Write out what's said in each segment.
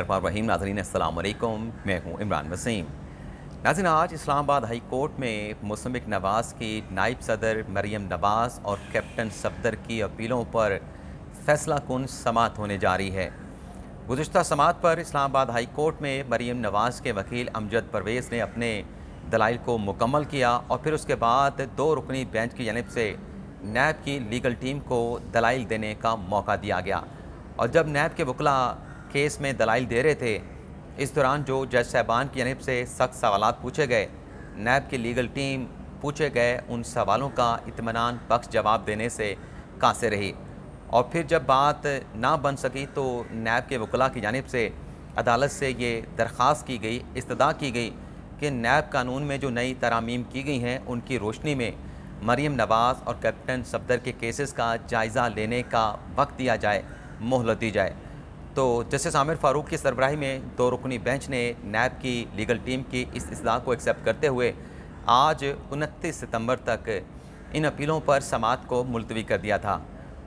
रहीम नाज़रीन अस्सलाम वालेकुम, मैं हूँ इमरान वसीम। नाज़रीन, आज इस्लामाबाद हाई कोर्ट में मुस्तमिक नवाज़ की नायब सदर मरियम नवाज़ और कैप्टन सफदर की अपीलों पर फैसला कुन समाअत होने जा रही है। गुज़िश्ता समाअत पर इस्लामाबाद हाई कोर्ट में मरियम नवाज़ के वकील अमजद परवेज़ ने अपने दलाइल को मुकम्मल किया और फिर उसके बाद 2 रुकनी बेंच की जानिब से नैब की लीगल टीम को दलाइल देने का मौका दिया गया। और जब नैब के वकला केस में दलाइल दे रहे थे, इस दौरान जो जज साहबान की जानिब से सख्त सवालात पूछे गए, नैब की लीगल टीम पूछे गए उन सवालों का इत्मीनान बख्श जवाब देने से कासिर रही। और फिर जब बात ना बन सकी तो नैब के वकला की जानिब से अदालत से ये दरख्वास्त की गई, इस्तदा की गई कि नैब कानून में जो नई तरामीम की गई हैं उनकी रोशनी में मरियम नवाज़ और कैप्टन सफदर के केसेस का जायज़ा लेने का वक्त दिया जाए, मोहलत दी जाए। तो जस्टिस आमिर फ़ारूक की सरबराही में 2 रुकनी बेंच ने नैब की लीगल टीम की इस इस्तदा को एक्सेप्ट करते हुए आज 29 सितंबर तक इन अपीलों पर समाअत को मुलतवी कर दिया था।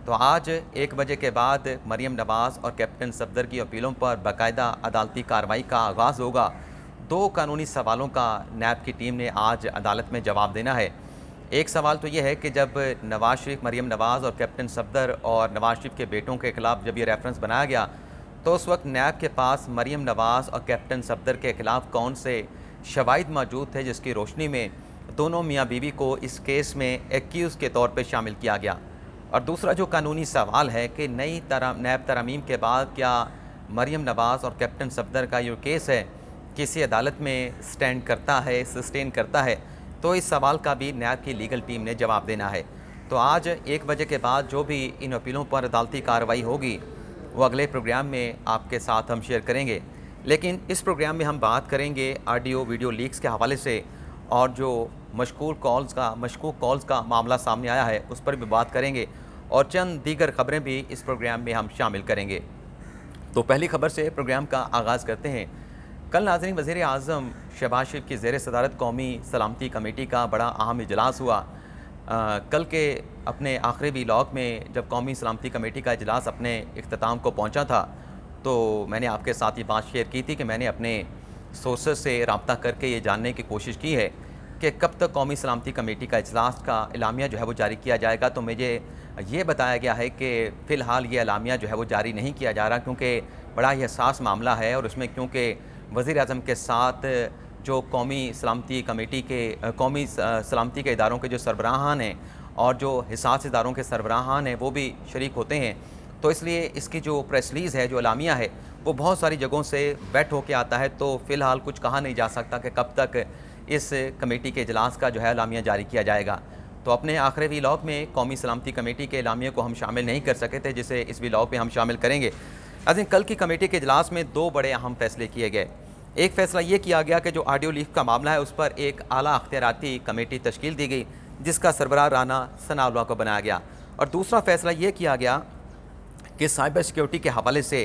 तो आज 1 बजे के बाद मरियम नवाज़ और कैप्टन सफदर की अपीलों पर बाकायदा अदालती कार्रवाई का आगाज़ होगा। 2 कानूनी सवालों का नैब की टीम ने आज अदालत में जवाब देना है। एक सवाल तो ये है कि जब नवाज़ शरीफ, मरियम नवाज़ और कैप्टन सफदर और नवाज़ शरीफ के बेटों के ख़िलाफ़ जब ये रेफरेंस बनाया गया, तो उस वक्त नैब के पास मरियम नवाज़ और कैप्टन सफदर के ख़िलाफ़ कौन से शवाहिद मौजूद थे जिसकी रोशनी में दोनों मियाँ बीवी को इस केस में एक्यूज़ के तौर पे शामिल किया गया। और दूसरा जो कानूनी सवाल है कि नई नैब तरामीम के बाद क्या मरियम नवाज़ और कैप्टन सफदर का ये केस है किसी अदालत में स्टैंड करता है, सस्टेन करता है, तो इस सवाल का भी नैब की लीगल टीम ने जवाब देना है। तो आज 1 बजे के बाद जो भी इन अपीलों पर अदालती कार्रवाई होगी वो अगले प्रोग्राम में आपके साथ हम शेयर करेंगे। लेकिन इस प्रोग्राम में हम बात करेंगे ऑडियो वीडियो लीक्स के हवाले से, और जो मशकूक कॉल्स का मामला सामने आया है उस पर भी बात करेंगे, और चंद दीगर ख़बरें भी इस प्रोग्राम में हम शामिल करेंगे। तो पहली खबर से प्रोग्राम का आगाज़ करते हैं। कल नाज़रीन, वज़ीर आज़म शहबाज शरीफ की ज़ेर सदारत कौमी सलामती कमेटी का बड़ा अहम इजलास हुआ। कल के अपने आखिरी व्लॉग में जब कौमी सलामती कमेटी का इजलास अपने इख्तिताम को पहुंचा था, तो मैंने आपके साथ ये बात शेयर की थी कि मैंने अपने सोर्सेस से रब्ता करके ये जानने की कोशिश की है कि कब तक कौमी सलामती कमेटी का इजलास का एलामिया जो है वो जारी किया जाएगा। तो मुझे ये बताया गया है कि फ़िलहाल ये एलामिया जो है वो जारी नहीं किया जा रहा, क्योंकि बड़ा ही हसास मामला है और उसमें क्योंकि वज़ीर आज़म के साथ जो कौमी सलामती कमेटी के कौमी सलामती के इदारों के जो सरबराहान हैं और जो हिसास इदारों के सरबराहान हैं वो भी शरीक होते हैं। तो इसलिए इसकी जो प्रेस रिलीज़ है, जो एलामिया है, वो बहुत सारी जगहों से वेट होके आता है। तो फ़िलहाल कुछ कहा नहीं जा सकता कि कब तक इस कमेटी के इजलास का जो है एलामिया जारी किया जाएगा। तो अपने आखिरी व्लॉग में कौमी सलामती कमेटी के एलामिया को हम शामिल नहीं कर सके थे, जिसे इस व्लॉग में हम शामिल करेंगे। अज़ीम, कल की कमेटी के इजलास में 2 बड़े अहम फैसले किए गए। एक फ़ैसला ये किया गया कि जो ऑडियो लीक का मामला है उस पर एक आला अख्तियाराती कमेटी तश्कील दी गई जिसका सरबराह राना सनाउल्लाह को बनाया गया। और दूसरा फ़ैसला ये किया गया कि साइबर सिक्योरिटी के हवाले से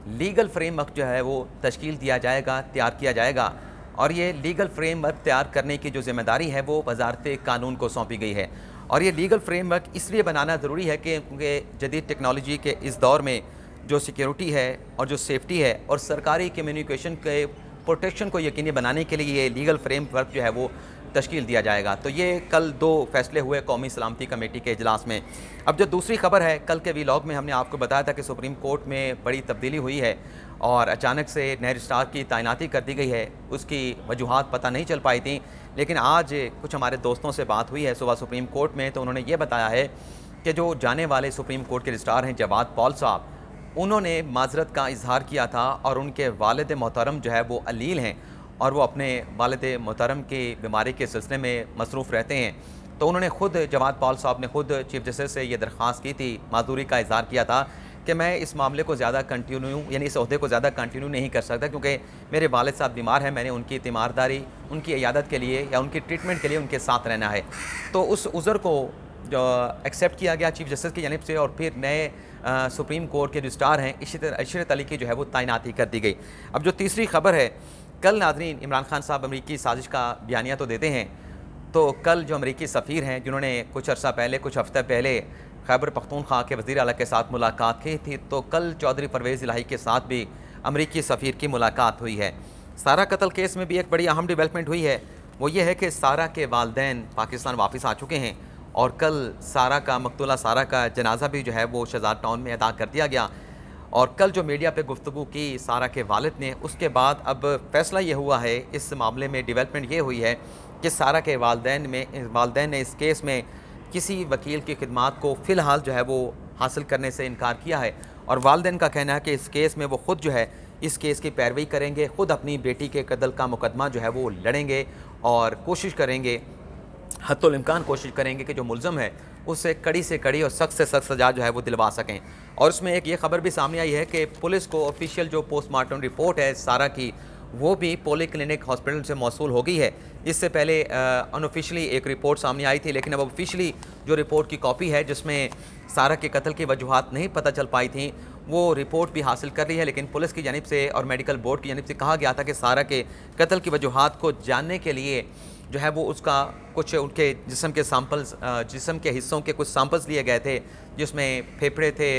लीगल फ्रेमवर्क जो है वो तश्कील दिया जाएगा, तैयार किया जाएगा। और ये लीगल फ्रेमवर्क तैयार करने की जो ज़िम्मेदारी है वो वज़ारत कानून को सौंपी गई है। और ये लीगल फ्रेमवर्क इसलिए बनाना ज़रूरी है कि क्योंकि जदीद टेक्नोलॉजी के इस दौर में जो सिक्योरिटी है और जो सेफ्टी है और सरकारी कम्युनिकेशन के प्रोटेक्शन को यकीनी बनाने के लिए ये लीगल फ्रेमवर्क जो है वो तश्कील दिया जाएगा। तो ये कल 2 फैसले हुए कौमी सलामती कमेटी के इजलास में। अब जो दूसरी खबर है, कल के व्लॉग में हमने आपको बताया था कि सुप्रीम कोर्ट में बड़ी तब्दीली हुई है और अचानक से नए रजिस्ट्रार की तैनाती कर दी गई है। उसकी वजूहात पता नहीं चल पाई थी, लेकिन आज कुछ हमारे दोस्तों से बात हुई है सुबह सुप्रीम कोर्ट में, तो उन्होंने ये बताया है कि जो जाने वाले सुप्रीम कोर्ट के रजिस्ट्रार हैं जवाद पॉल साहब, उन्होंने माजरत का इजहार किया था और उनके वालिद मोहतरम जो है वो अलील हैं और वो अपने वालिद मोहतरम की बीमारी के सिलसिले में मसरूफ़ रहते हैं। तो उन्होंने ख़ुद, जवाद पॉल साहब ने ख़ुद चीफ जस्टिस से ये दरख्वास्त की थी, माजूरी का इजहार किया था कि मैं इस मामले को ज़्यादा कंटिन्यू, यानी इस ओहदे को ज़्यादा कंटिन्यू नहीं कर सकता, क्योंकि मेरे वालिद साहब बीमार हैं, मैंने उनकी तीमारदारी, उनकी इयादत के लिए या उनकी ट्रीटमेंट के लिए उनके साथ रहना है। तो उस उज़र को जो एक्सेप्ट किया गया चीफ जस्टिस की जानिब से, और फिर नए सुप्रीम कोर्ट के रजिस्ट्रार हैं इशरत अली की जो है वो तैनाती कर दी गई। अब जो तीसरी खबर है, कल नाज़रीन इमरान खान साहब अमरीकी साजिश का बयानिया तो देते हैं, तो कल जो अमरीकी सफ़ीर हैं जिन्होंने कुछ अर्सा पहले, कुछ हफ्ते पहले खैबर पख्तूनख्वा के वज़ीर आला के साथ मुलाकात की थी, तो कल चौधरी परवेज़ इलाही के साथ भी अमरीकी सफ़ीर की मुलाकात हुई है। सारा कत्ल केस में भी एक बड़ी अहम डेवलपमेंट हुई है, वो ये है कि सारा के वालिदैन पाकिस्तान वापस आ चुके हैं और कल सारा का मकतूला सारा का जनाजा भी जो है वो शहजाद टाउन में अदा कर दिया गया। और कल जो मीडिया पे गुफ्तगू की सारा के वालिद ने, उसके बाद अब फैसला ये हुआ है, इस मामले में डेवलपमेंट ये हुई है कि सारा के वालिदैन ने इस केस में किसी वकील की खिदमात को फ़िलहाल जो है वो हासिल करने से इनकार किया है। और वालिदैन का कहना है कि इस केस में वो ख़ुद जो है इस केस की पैरवी करेंगे, ख़ुद अपनी बेटी के कत्ल का मुकदमा जो है वो लड़ेंगे और कोशिश करेंगे, हत्तुल इम्कान कोशिश करेंगे कि जो मुल्ज़म है उससे कड़ी से कड़ी और सख्त से सख्त सज़ा जो है वो दिलवा सकें। और उसमें एक ये खबर भी सामने आई है कि पुलिस को ऑफिशियल जो पोस्टमार्टम रिपोर्ट है सारा की, वो भी पोली क्लिनिक हॉस्पिटल से मौसूल हो गई है। इससे पहले अनऑफिशियली एक रिपोर्ट सामने आई थी, लेकिन अब ऑफिशियली जो रिपोर्ट की कॉपी है जिसमें सारा के कत्ल की वजूहात नहीं पता चल पाई थी, वो रिपोर्ट भी हासिल कर ली है। लेकिन पुलिस की जानिब से और मेडिकल बोर्ड की जानिब से कहा गया था कि सारा के कत्ल की वजूहात को जानने के लिए जो है वो उसका कुछ उनके जिस्म के सैंपल्स, जिस्म के हिस्सों के कुछ सैंपल्स लिए गए थे, जिसमें फेफड़े थे,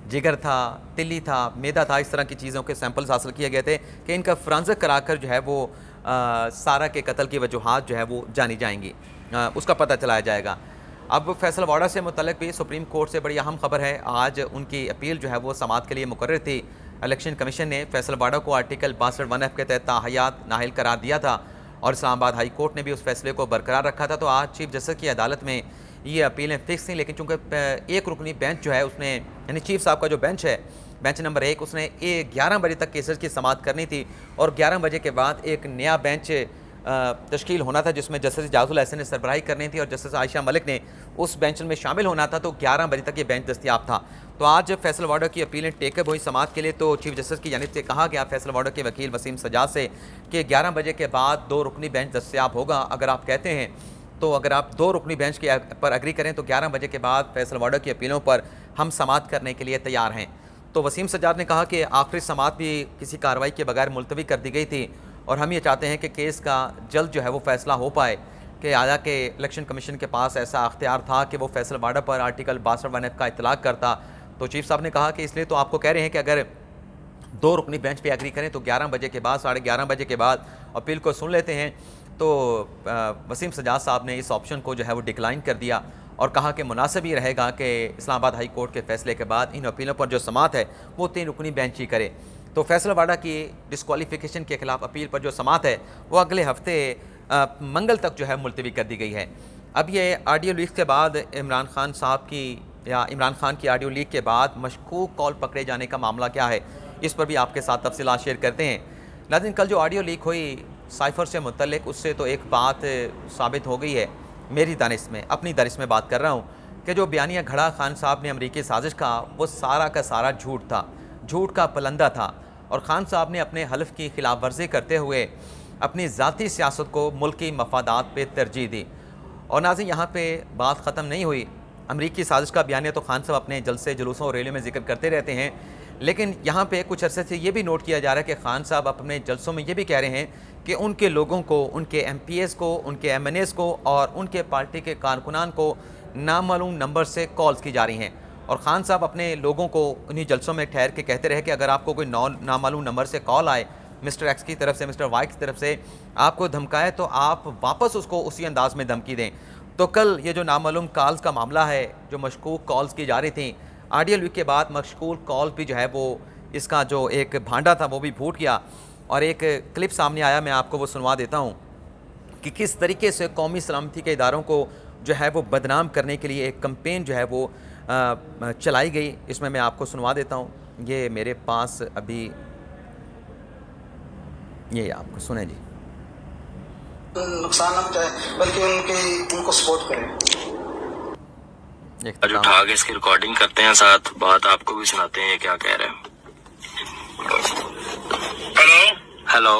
जिगर था, तिल्ली था, मैदा था, इस तरह की चीज़ों के सैंपल्स हासिल किए गए थे कि इनका फोरेंसिक कराकर जो है वो सारा के कत्ल की वजूहात जो है वो जानी जाएंगी, उसका पता चलाया जाएगा। अब फैसल वाडा से मुतल्लिक भी सुप्रीम कोर्ट से बड़ी अहम खबर है। आज उनकी अपील जो है वो समाअत के लिए मुकर्रर थी। इलेक्शन कमीशन ने फैसल वाडा को आर्टिकल 62(1)(f) के तहत ताहयात नाहिल करार दिया था और इस्लामाबाद हाई कोर्ट ने भी उस फैसले को बरकरार रखा था। तो आज चीफ जस्टिस की अदालत में ये अपीलें फिक्स थी, लेकिन चूँकि एक रुकनी बेंच जो है उसने, यानी चीफ साहब का जो बेंच है, बेंच नंबर 1, उसने 11 बजे तक केसेस की समाअत करनी थी और 11 बजे के बाद एक नया बेंच तश्कील होना था जिसमें जस्टिस इजाज़ुल हसन ने सरबराही करनी थी और जस्टिस आयशा मलिक ने उस बेंच में शामिल होना था। तो 11 बजे तक ये बेंच दस्तियाब था। तो आज फैसल वाडा की अपीलें टेकअप हुई समाअत के लिए। तो चीफ जस्टिस की जानिब से कहा गया फैसल वाडा के वकील वसीम सजाद से कि 11 बजे के बाद 2 रुकनी बेंच दस्तियाब होगा। अगर आप कहते हैं तो अगर आप 2 रुकनी बेंच के पर अग्री करें तो 11 बजे के बाद फैसल वाडा की अपीलों पर हम समाअत करने के लिए तैयार हैं। तो वसीम सजाद ने कहा कि आखिरी समाअत भी किसी कार्रवाई के बगैर मुलतवी कर दी गई थी और हम ये चाहते हैं कि केस का जल्द जो है वो फैसला हो पाए कि आया कि इलेक्शन कमीशन के पास ऐसा अख्तियार था कि वो फैसल वाडा पर आर्टिकल 62(1)(f) का इतलाक़ करता। तो चीफ साहब ने कहा कि इसलिए तो आपको कह रहे हैं कि अगर 2 रुकनी बेंच पे एग्री करें तो 11 बजे के बाद, 11:30 बजे के बाद अपील को सुन लेते हैं। तो वसीम सजाद साहब ने इस ऑप्शन को जो है वो डिक्लाइन कर दिया और कहा कि मुनासिब ही रहेगा कि इस्लामाबाद हाई कोर्ट के फैसले के बाद इन अपीलों पर जो समाअत है वो 3 रुकनी बेंच ही करे। तो फैसल वाडा की डिस्क्वालिफिकेशन के खिलाफ अपील पर जो समाअत है वो अगले हफ्ते मंगल तक जो है मुलतवी कर दी गई है। अब ये ऑडियो लीक के बाद इमरान खान साहब की या इमरान खान की ऑडियो लीक के बाद मशकूक कॉल पकड़े जाने का मामला क्या है, इस पर भी आपके साथ तफसीलात शेयर करते हैं। नाज़रीन, कल जो ऑडियो लीक हुई साइफ़र से मुतल्लिक, उससे तो एक बात साबित हो गई है, मेरी दानिश में, अपनी दानिश में बात कर रहा हूँ, कि जो बयानिया घड़ा खान साहब ने अमरीकी साजिश का, वो सारा का सारा झूठ था, झूठ का पलंदा था। और खान साहब ने अपने हल्फ की खिलाफ वर्जी करते हुए अपनी ज़ाती सियासत को मुल्की मफादात पे तरजीह दी। और नाज़रीन, यहाँ पे बात ख़त्म नहीं हुई। अमरीकी साजिश का बयानिया तो खान साहब अपने जलसे जुलूसों और रैलियों में जिक्र करते रहते हैं, लेकिन यहाँ पे कुछ अरसे से ये भी नोट किया जा रहा है कि खान साहब अपने जलसों में ये भी कह रहे हैं कि उनके लोगों को, उनके MPs को, उनके MNAs को और उनके पार्टी के कारकुनान को नामालूम नंबर से कॉल्स की जा रही हैं। और खान साहब अपने लोगों को उन्हीं जलसों में ठहर के कहते रहे कि अगर आपको कोई नामालूम नंबर से कॉल आए, मिस्टर X की तरफ से, मिस्टर Y की तरफ से आपको धमकाए, तो आप वापस उसको उसी अंदाज में धमकी दें। तो कल ये जो नामालूम कॉल्स का मामला है, जो मशकूक कॉल्स की जा रही थी, ऑडियो लीक के बाद मशकूक कॉल भी जो है वो, इसका जो एक भांडा था वो भी फूट गया। और एक क्लिप सामने आया, मैं आपको वो सुनवा देता हूँ कि किस तरीके से कौमी सलामती के इदारों को जो है वो बदनाम करने के लिए एक कैंपेन जो है वो चलाई गई। इसमें मैं आपको सुनवा देता हूँ, ये मेरे पास अभी, ये आपको सुने जी। नुकसान ना पहुंचाए बल्कि उनको सपोर्ट करें। आज उठा के इसकी रिकॉर्डिंग करते हैं, साथ बात आपको भी सुनाते हैं क्या कह रहे हैं। हेलो हेलो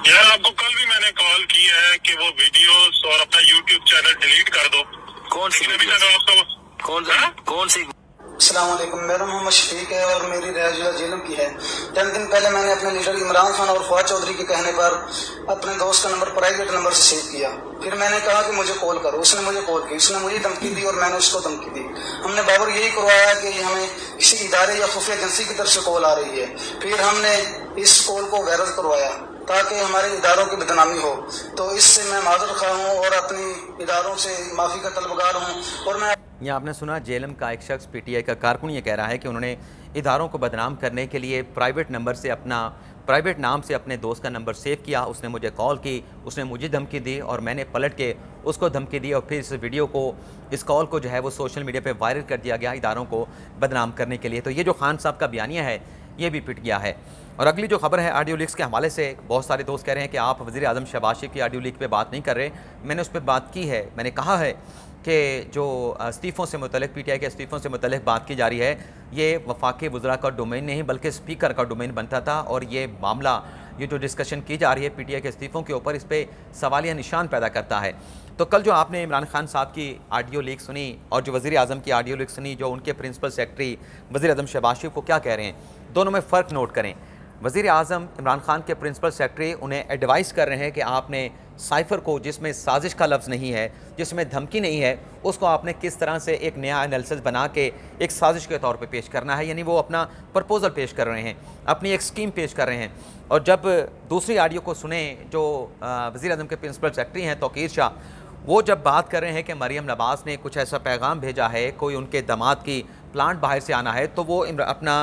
यार, आपको कल भी मैंने कॉल की है कि वो वीडियोस और अपना YouTube चैनल डिलीट कर दो। कौन सी लेकिन अभी तक आपका कौन सी अस्सलाम वालेकुम, मेरा नाम मोहम्मद शफीक है और मेरी रिहाइश जिला झेलम की है। 10 दिन पहले मैंने अपने लीडर इमरान खान और फवाद चौधरी के कहने पर अपने दोस्त का नंबर प्राइवेट नंबर से सेव किया। फिर मैंने कहा कि मुझे कॉल करो, उसने मुझे कॉल की, उसने मुझे धमकी दी और मैंने उसको धमकी दी। हमने बाबर यही करवाया कि हमें किसी इदारे या खुफिया एजेंसी की तरफ से कॉल आ रही है। फिर हमने इस कॉल को वायरल करवाया ताकि हमारे इदारों की बदनामी हो। तो इससे मैं माजर खा हूँ और अपनी इदारों से माफ़ी का तलबगार हूँ। और मैं यहाँ आपने सुना जेलम का एक शख्स पीटीआई का कारकुन ये कह रहा है कि उन्होंने इदारों को बदनाम करने के लिए प्राइवेट नाम से अपने दोस्त का नंबर सेव किया। उसने मुझे कॉल की, उसने मुझे धमकी दी और मैंने पलट के उसको धमकी दी और फिर इस कॉल को जो है वो सोशल मीडिया पे वायरल कर दिया गया इदारों को बदनाम करने के लिए। तो ये जो खान साहब का बयानिया है ये भी पिट गया है। और अगली जो खबर है ऑडियो लीक्स के हवाले से, बहुत सारे दोस्त कह रहे हैं कि आप वज़ीर आज़म शहबाज शरीफ की ऑडियो लीक पे बात नहीं कर रहे। मैंने उस पर बात की है। मैंने कहा है कि जो इस्तीफ़ों से मुतल्लिक़ पीटीआई के इस्तीफ़ों से मुतल्लिक़ बात की जा रही है, ये वफाकी वज़रा का डोमेन नहीं बल्कि स्पीकर का डोमेन बनता था। और ये मामला, ये जो डिस्कशन की जा रही है पीटीआई के इस्तीफ़ों के ऊपर, इस पर सवालिया निशान पैदा करता है। तो कल जो आपने इमरान खान साहब की ऑडियो लीक सुनी और जो वज़ीर आज़म की ऑडियो लीक सुनी, जो उनके प्रिंसिपल सेक्रेटरी वज़ीर आज़म शहबाज शरीफ को क्या कह रहे हैं, दोनों में फ़र्क नोट करें। वज़ीर आज़म इमरान खान के प्रिंसिपल सेक्रेटरी उन्हें एडवाइस कर रहे हैं कि आपने साइफ़र को, जिसमें साजिश का लफ्ज़ नहीं है, जिसमें धमकी नहीं है, उसको आपने किस तरह से एक नया एनालिसिस बना के एक साजिश के तौर पे पेश करना है। यानी वो अपना प्रपोज़ल पेश कर रहे हैं, अपनी एक स्कीम पेश कर रहे हैं। और जब दूसरी ऑडियो को सुने, जो वज़ीर आज़म के प्रिंसिपल सेक्रेटरी हैं तौकीर शाह, वो जब बात कर रहे हैं कि मरियम नवाज़ ने कुछ ऐसा पैगाम भेजा है, कोई उनके दामाद की प्लांट बाहर से आना है, तो वो अपना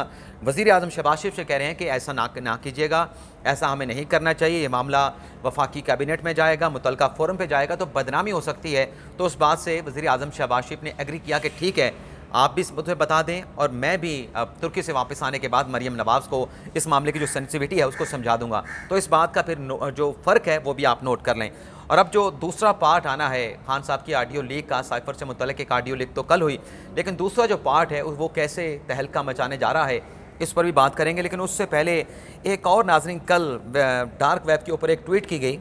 वज़ीर आज़म शहबाज शरीफ से कह रहे हैं कि ऐसा ना कीजिएगा, ऐसा हमें नहीं करना चाहिए, ये मामला वफाकी कैबिनेट में जाएगा, मुतलका फ़ोरम पे जाएगा तो बदनामी हो सकती है। तो उस बात से वज़ीर आज़म शहबाज शरीफ ने एग्री किया कि ठीक है, आप भी मुझे बता दें और मैं भी अब तुर्की से वापस आने के बाद मरियम नवाज़ को इस मामले की जो सेंसिटिविटी है उसको समझा दूंगा। तो इस बात का फिर जो फ़र्क है वो भी आप नोट कर लें। और अब जो दूसरा पार्ट आना है खान साहब की ऑडियो लीक का, साइफ़र से मुतल्लिक़ एक ऑडियो लीक तो कल हुई, लेकिन दूसरा जो पार्ट है वो कैसे तहलका मचाने जा रहा है इस पर भी बात करेंगे। लेकिन उससे पहले एक और नाज़रीन, कल डार्क वेब के ऊपर एक ट्वीट की गई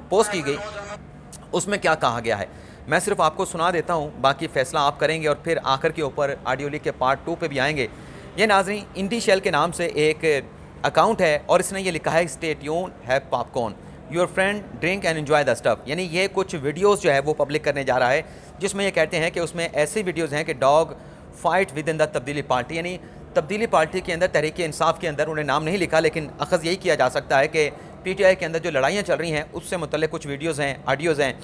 पोस्ट की गई, उसमें क्या कहा गया है मैं सिर्फ आपको सुना देता हूँ, बाकी फ़ैसला आप करेंगे और फिर आखिर के ऊपर ऑडियो लीक के पार्ट 2 पे भी आएंगे। ये नाज़रीन इंडी शेल के नाम से एक अकाउंट है और इसने ये लिखा है stay tune have popcorn your friend drink and enjoy the stuff. यानी ये कुछ वीडियोज़ जो है वो पब्लिक करने जा रहा है जिसमें ये कहते हैं कि उसमें ऐसी वीडियोज़ हैं कि dog fight with in the तब्दीली पार्टी, यानी तब्दीली पार्टी के अंदर, तहरीक इंसाफ के अंदर, उन्हें नाम नहीं लिखा लेकिन अखज़ यही किया जा सकता है कि पीटीआई के अंदर जो लड़ाइयाँ चल रही हैं उससे मुतल्लिक़ कुछ वीडियोज़ हैं, ऑडियोज़ हैं,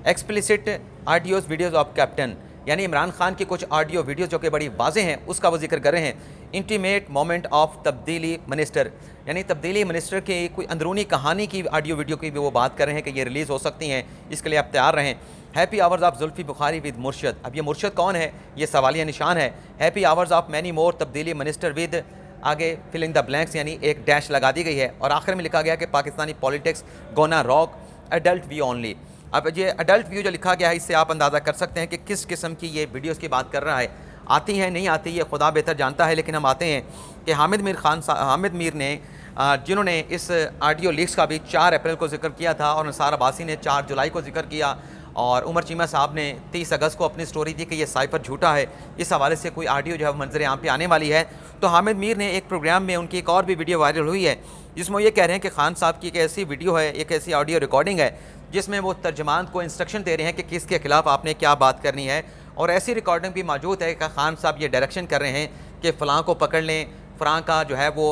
explicit audios videos of captain, यानी इमरान खान की कुछ ऑडियो वीडियोज़ जो कि बड़ी वाज़ेह हैं उसका वो जिक्र कर रहे हैं। इंटीमेट मोमेंट ऑफ तब्दीली मिनिस्टर, यानी तब्दीली मिनिस्टर की कोई अंदरूनी कहानी की ऑडियो वीडियो की भी वो बात कर रहे हैं कि ये रिलीज़ हो सकती हैं, इसके लिए आप तैयार रहें। Happy hours of Zulfi Bukhari with Murshad, अब ये मुर्शद कौन है, ये सवालिया निशान है। Happy hours of many more तब्दीली मिनिस्टर विद, आगे फिल इन द ब्लैंक्स, यानी एक डैश लगा दी गई है और आखिर में लिखा गया कि Pakistani politics gonna rock adult view only. अब ये एडल्ट व्यू जो लिखा गया है इससे आप अंदाज़ा कर सकते हैं कि किस किस्म की ये वीडियोज़ की बात कर रहा है। आती हैं नहीं आती ये खुदा बेहतर जानता है, लेकिन हम आते हैं कि हामिद मीर ने जिन्होंने इस ऑडियो लीक्स का भी 4 अप्रैल को जिक्र किया था और निसार अब्बासी ने 4 जुलाई को जिक्र किया और उमर चीमा साहब ने 30 अगस्त को अपनी स्टोरी दी कि ये साइफ़र झूठा है, इस हवाले से कोई ऑडियो जो है मंजर आम पे आने वाली है। तो हामिद मीर ने एक प्रोग्राम में उनकी एक और भी वीडियो वायरल हुई है जिसमें ये कह रहे हैं कि खान साहब की एक ऐसी वीडियो है, एक ऐसी ऑडियो रिकॉर्डिंग है जिसमें वो तर्जमान को इंस्ट्रक्शन दे रहे हैं कि किसके खिलाफ़ आपने क्या बात करनी है। और ऐसी रिकॉर्डिंग भी मौजूद है कि खान साहब ये डायरेक्शन कर रहे हैं कि फ़लाँ को पकड़ लें, फ़लाँ का जो है वो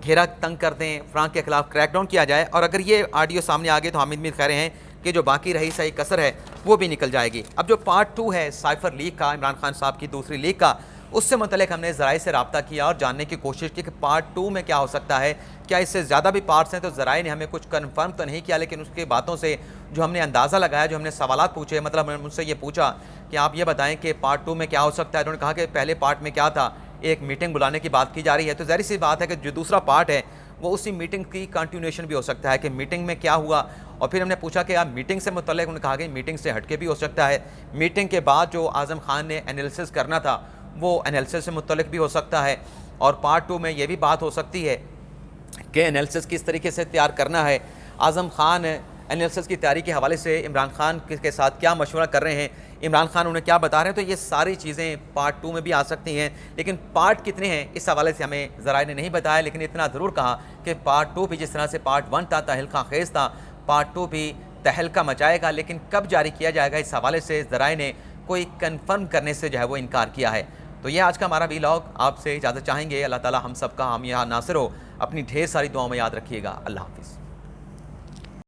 घेरा तंग कर दें, फ़लाँ के खिलाफ़ क्रैकडाउन किया जाए। और अगर ये ऑडियो सामने आ गए तो हामिद मीर कह रहे हैं कि जो बाकी रही सही कसर है वो भी निकल जाएगी। अब जो पार्ट 2 है साइफ़र लीक का, इमरान खान साहब की दूसरी लीक का, उससे मुतल्लिक़ हमने ज़राए से रब्ता किया और जानने की कोशिश की कि पार्ट 2 में क्या हो सकता है, क्या इससे ज़्यादा भी पार्ट्स हैं। तो ज़राए ने हमें कुछ कन्फर्म तो नहीं किया, लेकिन उसकी बातों से जो हमने अंदाज़ा लगाया, जो हमने सवालात पूछे, मतलब हमने मुझसे ये पूछा कि आप ये बताएं कि पार्ट 2 में क्या हो सकता है, तो उन्होंने कहा कि पहले पार्ट में क्या था, एक मीटिंग बुलाने की बात की जा रही है। तो ज़ाहिर सी बात है कि जो दूसरा पार्ट है वो उसी मीटिंग की कंटिन्यूएशन भी हो सकता है कि मीटिंग में क्या हुआ। और फिर हमने पूछा कि आप मीटिंग से मुतल्लिक़, उन्होंने कहा कि मीटिंग से हटके भी हो सकता है, मीटिंग के बाद जो आज़म खान ने एनालिसिस करना था वो एनालिसिस से मुतल्लिक़ भी हो सकता है। और पार्ट 2 में ये भी बात हो सकती है कि एनालिसिस किस तरीके से तैयार करना है, आज़म खान एनालिसिस की तैयारी के हवाले से इमरान खान के साथ क्या मशवरा कर रहे हैं, इमरान खान उन्हें क्या बता रहे हैं, तो ये सारी चीज़ें पार्ट 2 में भी आ सकती हैं। लेकिन पार्ट कितने हैं इस हवाले से हमें ज़राए ने नहीं बताया, लेकिन इतना ज़रूर कहा कि पार्ट 2 भी जिस तरह से पार्ट 1 था तहलका खेज़ था, पार्ट 2 भी तहलका मचाएगा। लेकिन कब जारी किया जाएगा इस हवाले से ज़राए ने कोई कन्फर्म करने से जो है वो इनकार किया है। तो ये आज का हमारा वीलॉग, आपसे इजाज़त चाहेंगे। अल्लाह ताला हम सब का हम यहाँ नासिर हो। अपनी ढेर सारी दुआओं में याद रखिएगा। अल्लाह हाफ़िज़।